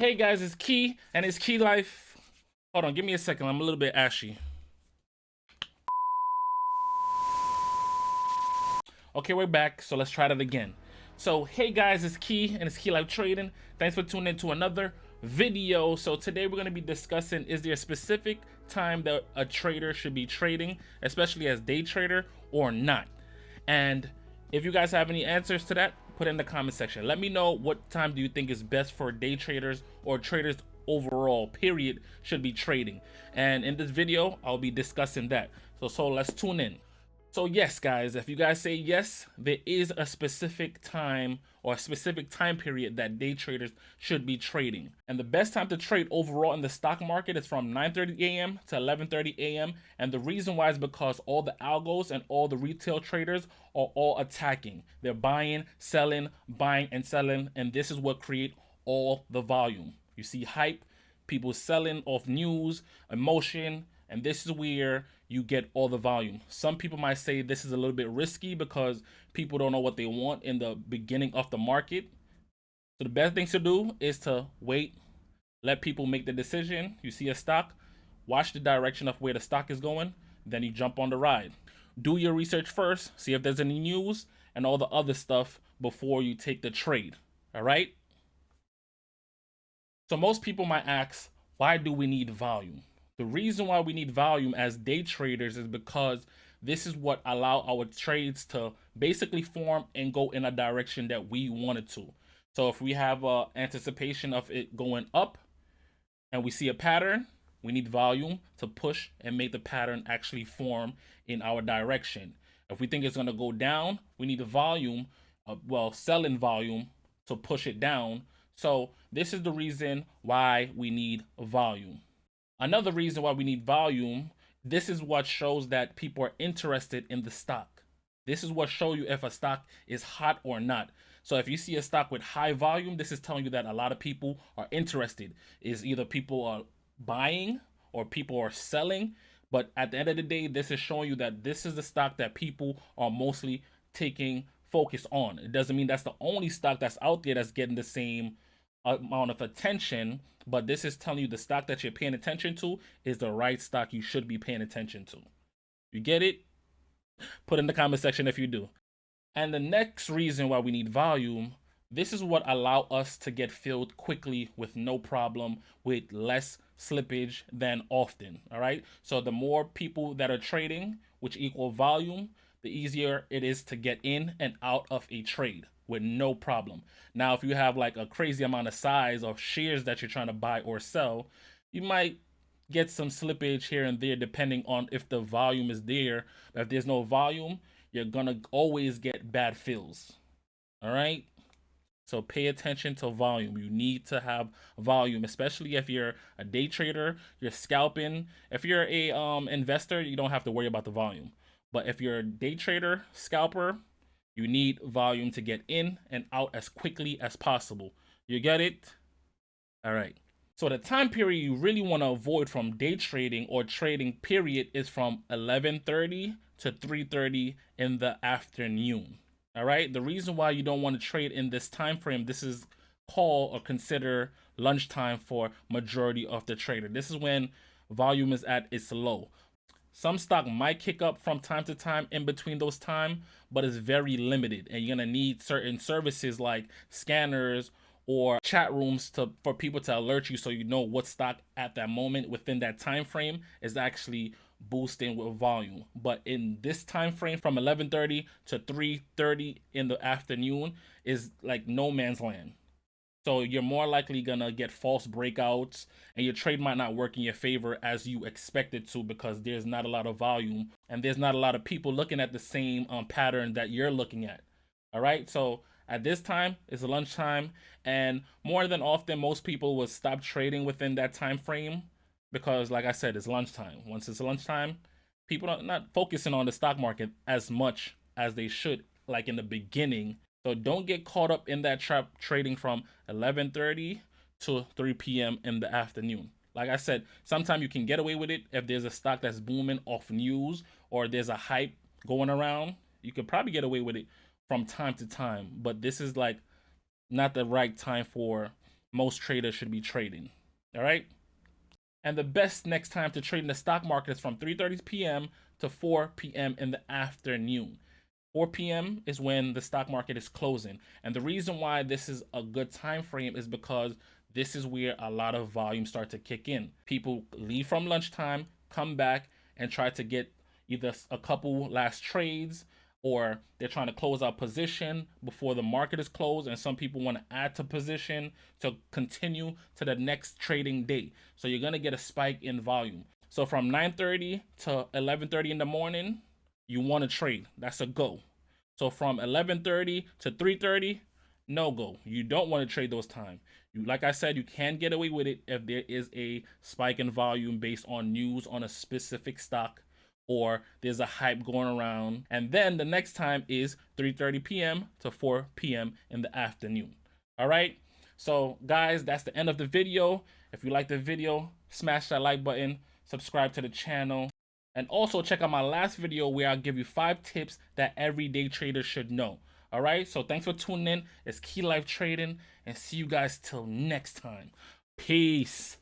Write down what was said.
Hey guys, it's Key and it's Key Life. Hold on, give me a second. I'm a little bit ashy. Okay, we're back. So let's try that again. So, hey guys, it's Key and it's Key Life Trading. Thanks for tuning in to another video. So today we're going to be discussing, is there a specific time that a trader should be trading, especially as day trader, or not? And if you guys have any answers to that, put it in the comment section. Let me know what time do you think is best for day traders or traders overall, period, should be trading. And in this video, I'll be discussing that. So let's tune in. So yes, guys, if you guys say yes, there is a specific time or a specific time period that day traders should be trading. And the best time to trade overall in the stock market is from 9:30 a.m. to 11:30 a.m. And the reason why is because all the algos and all the retail traders are all attacking. They're buying, selling, buying and selling, and this is what create all the volume. You see hype, people selling off news, emotion, and this is where you get all the volume. Some people might say this is a little bit risky because people don't know what they want in the beginning of the market. So the best thing to do is to wait, let people make the decision. You see a stock, watch the direction of where the stock is going, then you jump on the ride. Do your research first, see if there's any news and all the other stuff before you take the trade. All right? So most people might ask, why do we need volume? The reason why we need volume as day traders is because this is what allow our trades to basically form and go in a direction that we wanted to. So if we have anticipation of it going up and we see a pattern, we need volume to push and make the pattern actually form in our direction. If we think it's going to go down, we need the volume, selling volume to push it down. So this is the reason why we need volume. Another reason why we need volume, this is what shows that people are interested in the stock. This is what shows you if a stock is hot or not. So if you see a stock with high volume, this is telling you that a lot of people are interested. Is either people are buying or people are selling. But at the end of the day, this is showing you that this is the stock that people are mostly taking focus on. It doesn't mean that's the only stock that's out there that's getting the same amount of attention, but this is telling you the stock that you're paying attention to is the right stock you should be paying attention to. You get it? Put in the comment section if you do. And the next reason why we need volume, this is what allow us to get filled quickly with no problem, with less slippage than often. All right, so the more people that are trading, which equal volume, the easier it is to get in and out of a trade with no problem. Now, if you have like a crazy amount of size of shares that you're trying to buy or sell, you might get some slippage here and there depending on if the volume is there. But if there's no volume, you're gonna always get bad fills. All right, so pay attention to volume. You need to have volume, especially if you're a day trader, you're scalping. If you're a investor, you don't have to worry about the volume. But if you're a day trader, scalper, you need volume to get in and out as quickly as possible. You get it? All right. So the time period you really want to avoid from day trading or trading period is from 11:30 to 3:30 in the afternoon. All right? The reason why you don't want to trade in this time frame, this is called or consider lunchtime for majority of the trader. This is when volume is at its low. Some stock might kick up from time to time in between those time, but it's very limited, and you're gonna need certain services like scanners or chat rooms for people to alert you so you know what stock at that moment within that time frame is actually boosting with volume. But in this time frame from 11:30 to 3:30 in the afternoon is like no man's land. So you're more likely gonna get false breakouts, and your trade might not work in your favor as you expect it to because there's not a lot of volume and there's not a lot of people looking at the same pattern that you're looking at. All right, so at this time it's lunchtime, and more than often most people will stop trading within that time frame because, like I said, it's lunchtime. Once it's lunchtime, people are not focusing on the stock market as much as they should, like in the beginning. So don't get caught up in that trap trading from 11:30 to 3 p.m. in the afternoon. Like I said, sometimes you can get away with it if there's a stock that's booming off news or there's a hype going around. You could probably get away with it from time to time, but this is like not the right time for most traders should be trading. All right. And the best next time to trade in the stock market is from 3:30 p.m. to 4 p.m. in the afternoon. 4 p.m. is when the stock market is closing. And the reason why this is a good time frame is because this is where a lot of volume start to kick in. People leave from lunchtime, come back, and try to get either a couple last trades, or they're trying to close out position before the market is closed, and some people want to add to position to continue to the next trading day. So you're going to get a spike in volume. So from 9:30 to 11:30 in the morning, you want to trade. That's a go. So from 11:30 to 3:30, no go. You don't want to trade those time. You, like I said, you can get away with it if there is a spike in volume based on news on a specific stock, or there's a hype going around. And then the next time is 3:30 p.m. to 4 p.m. in the afternoon. All right. So guys, that's the end of the video. If you like the video, smash that like button, subscribe to the channel, and also check out my last video where I'll give you 5 tips that every day trader should know. All right. So thanks for tuning in. It's Key Life Trading, and see you guys till next time. Peace.